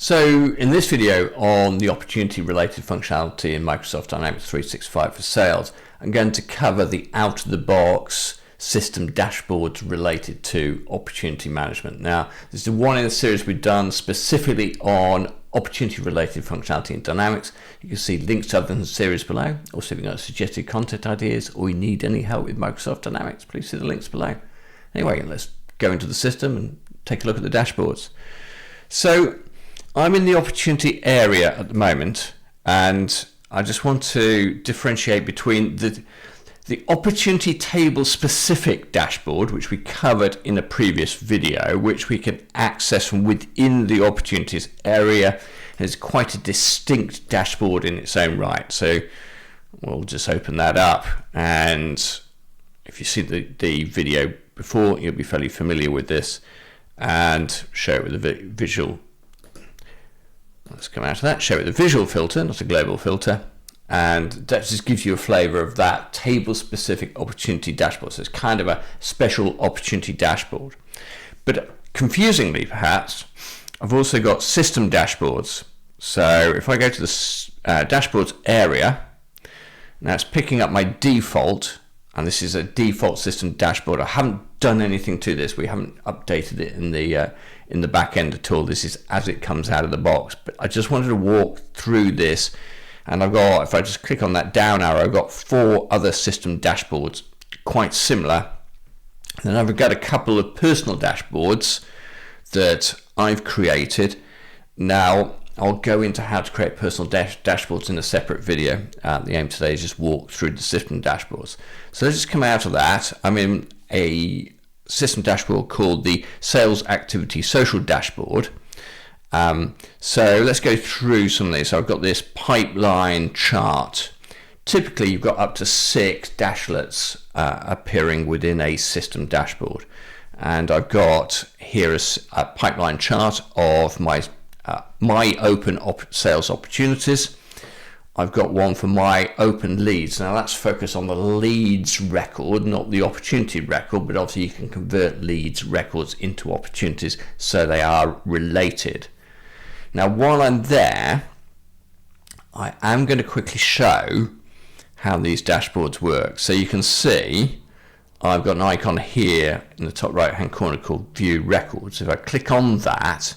So in this video on the opportunity related functionality in Microsoft Dynamics 365 for Sales, I'm going to cover the out of the box system dashboards related to opportunity management. Now, this is one in the series we've done specifically on opportunity related functionality in Dynamics. You can see links to other series below. Also, if you've got suggested content ideas or you need any help with Microsoft Dynamics, please see the links below. Anyway, let's go into the system and take a look at the dashboards. So I'm in the opportunity area at the moment, and I just want to differentiate between the opportunity table specific dashboard, which we covered in a previous video, which we can access from within the opportunities area. It's quite a distinct dashboard in its own right. So we'll just open that up, and if you see the video before, you'll be fairly familiar with this, and show it with a visual. Let's come out of that, show it the visual filter, not a global filter, and that just gives you a flavor of that table specific opportunity dashboard. So it's kind of a special opportunity dashboard. But confusingly perhaps, I've also got system dashboards. So if I go to the dashboards area, now it's picking up my default, and this is a default system dashboard. I haven't done anything to this. We haven't updated it in the back end at all. This is as it comes out of the box. But I just wanted to walk through this, and I've got, if I just click on that down arrow, I've got 4 other system dashboards quite similar. And then I've got a couple of personal dashboards that I've created. Now I'll go into how to create personal dashboards in a separate video. The aim today is just walk through the system dashboards. So let's just come out of that. I'm in a system dashboard called the Sales Activity Social Dashboard. So let's go through some of these. So I've got this pipeline chart. Typically you've got up to 6 dashlets appearing within a system dashboard. And I've got here a pipeline chart of my open sales opportunities. I've got one for my open leads. Now that's focused on the leads record, not the opportunity record, but obviously you can convert leads records into opportunities so they are related. Now while I'm there, I am going to quickly show how these dashboards work. So you can see I've got an icon here in the top right hand corner called View Records. If I click on that,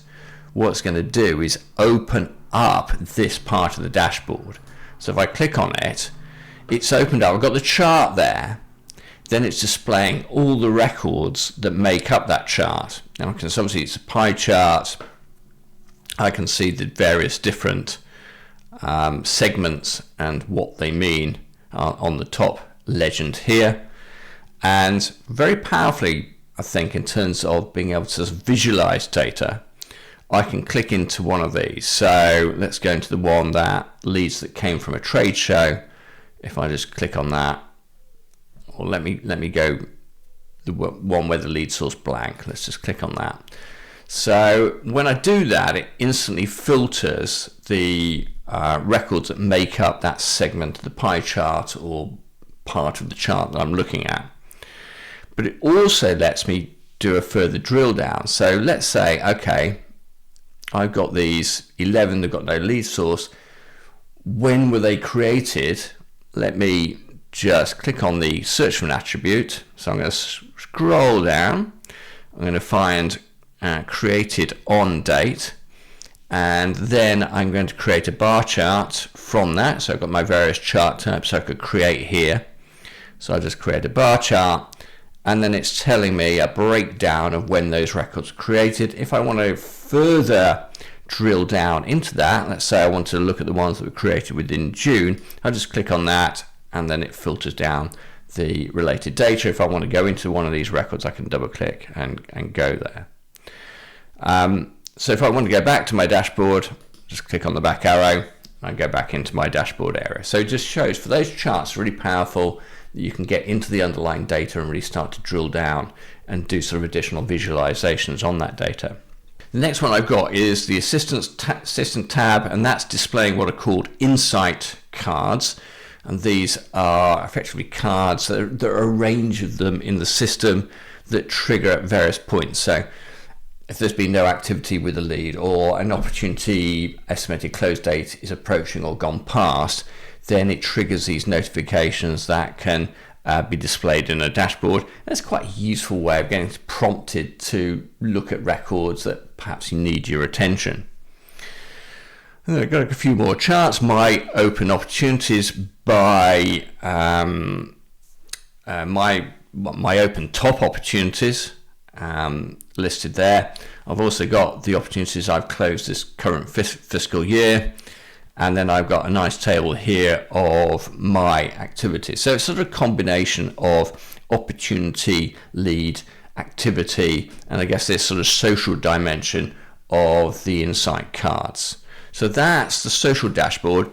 what it's going to do is open up this part of the dashboard. So if I click on it, it's opened up. I've got the chart there. Then it's displaying all the records that make up that chart. Now I can obviously, it's a pie chart. I can see the various different segments and what they mean on the top legend here. And very powerfully, I think, in terms of being able to visualize data, I can click into one of these. So let's go into the one that leads that came from a trade show. If I just click on that, or let me go the one where the lead source blank. Let's just click on that. So when I do that, it instantly filters the records that make up that segment of the pie chart or part of the chart that I'm looking at. But it also lets me do a further drill down. So let's say, okay, I've got these 11, they've got no lead source. When were they created? Let me just click on the search for an attribute. So I'm going to scroll down. I'm going to find created on date. And then I'm going to create a bar chart from that. So I've got my various chart types I could create here. So I'll just create a bar chart. And then it's telling me a breakdown of when those records were created. If I want to further drill down into that, let's say I want to look at the ones that were created within June, I'll just click on that and then it filters down the related data. If I want to go into one of these records, I can double click and go there. So if I want to go back to my dashboard, just click on the back arrow and go back into my dashboard area. So it just shows for those charts, really powerful, that you can get into the underlying data and really start to drill down and do sort of additional visualizations on that data. The next one I've got is the Assistant tab, and that's displaying what are called insight cards. And these are effectively cards. There are a range of them in the system that trigger at various points. So if there's been no activity with a lead, or an opportunity estimated close date is approaching or gone past, then it triggers these notifications that can be displayed in a dashboard. That's quite a useful way of getting prompted to look at records that perhaps you need your attention. And I've got a few more charts. My open opportunities by my open top opportunities listed there. I've also got the opportunities I've closed this current fiscal year, and then I've got a nice table here of my activities. So it's sort of a combination of opportunity, lead, activity, and I guess this sort of social dimension of the insight cards. So that's the social dashboard.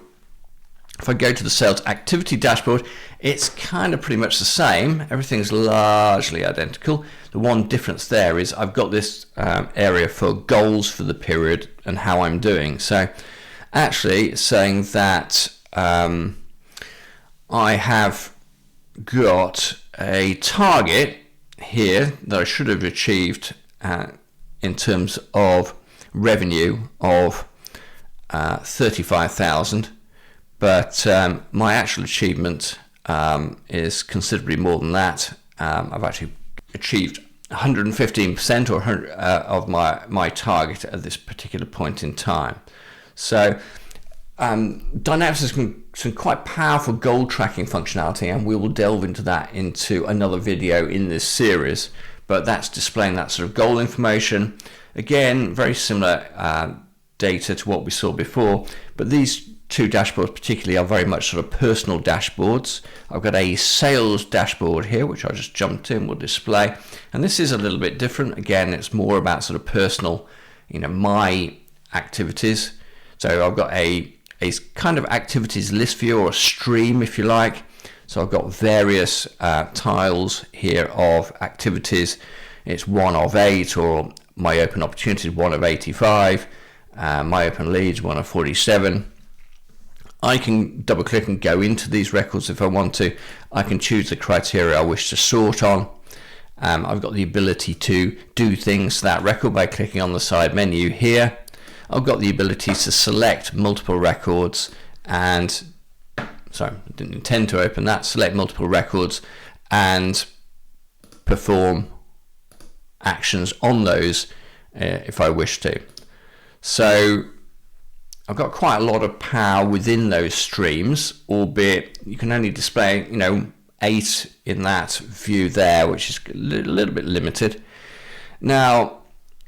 If I go to the sales activity dashboard, it's kind of pretty much the same. Everything's largely identical. The one difference there is I've got this area for goals for the period and how I'm doing. So actually saying that I have got a target here that I should have achieved in terms of revenue of 35,000. But my actual achievement is considerably more than that. I've actually achieved 115% of my target at this particular point in time. So Dynamics has some quite powerful goal tracking functionality, and we will delve into that into another video in this series. But that's displaying that sort of goal information. Again, very similar data to what we saw before, but these two dashboards particularly are very much sort of personal dashboards. I've got a sales dashboard here, which I just jumped in, will display, and this is a little bit different. Again, it's more about sort of personal, my activities. So I've got a kind of activities list view, or a stream if you like. So I've got various tiles here of activities. It's 1 of 8, or my open opportunities 1 of 85, my open leads 1 of 47. I can double click and go into these records if I want to. I can choose the criteria I wish to sort on. I've got the ability to do things to that record by clicking on the side menu here. I've got the ability to select multiple records and, sorry, I didn't intend to open that, select multiple records and perform actions on those if I wish to. So I've got quite a lot of power within those streams, albeit you can only display, 8 in that view there, which is a little bit limited. Now,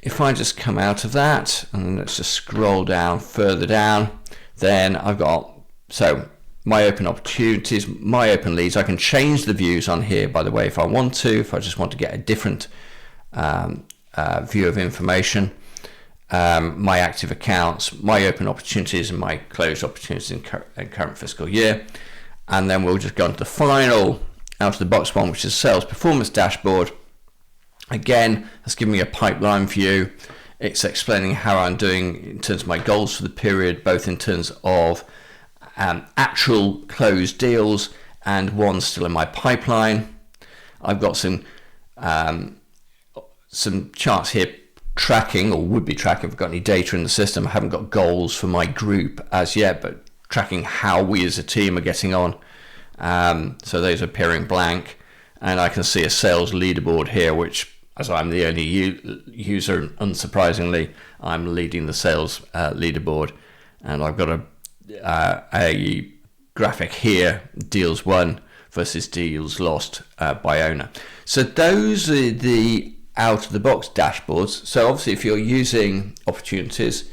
if I just come out of that and let's just scroll down further down, then I've got, so my open opportunities, my open leads. I can change the views on here, by the way, if I want to, if I just want to get a different view of information. My active accounts, my open opportunities, and my closed opportunities in current fiscal year. And then we'll just go into the final out of the box one, which is sales performance dashboard. Again, that's giving me a pipeline view. It's explaining how I'm doing in terms of my goals for the period, both in terms of actual closed deals and ones still in my pipeline. I've got some charts here tracking, or would be tracking if I've got any data in the system. I haven't got goals for my group as yet, but tracking how we as a team are getting on. So those are appearing blank, and I can see a sales leaderboard here, which, as I'm the only user, unsurprisingly, I'm leading the sales leaderboard, and I've got a graphic here, deals won versus deals lost by owner. So those are the out-of-the-box dashboards. So obviously, if you're using opportunities,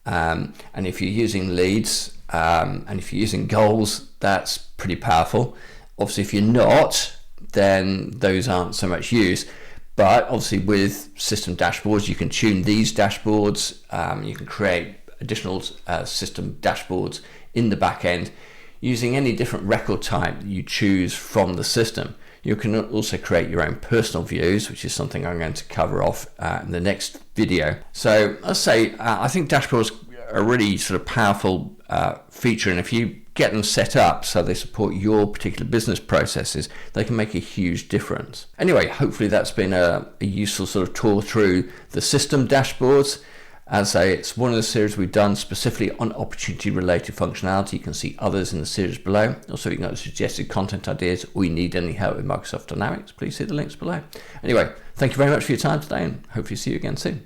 and if you're using leads, and if you're using goals, that's pretty powerful. Obviously, if you're not, then those aren't so much used. But obviously, with system dashboards, you can tune these dashboards. You can create additional system dashboards in the back end using any different record type that you choose from the system. You can also create your own personal views, which is something I'm going to cover off in the next video. So let's say I think dashboards a really sort of powerful feature, and if you get them set up so they support your particular business processes, they can make a huge difference. Anyway, hopefully that's been a useful sort of tour through the system dashboards. As I say, it's one of the series we've done specifically on opportunity-related functionality. You can see others in the series below. Also, you can get suggested content ideas, or you need any help with Microsoft Dynamics, please see the links below. Anyway, thank you very much for your time today, and hopefully see you again soon.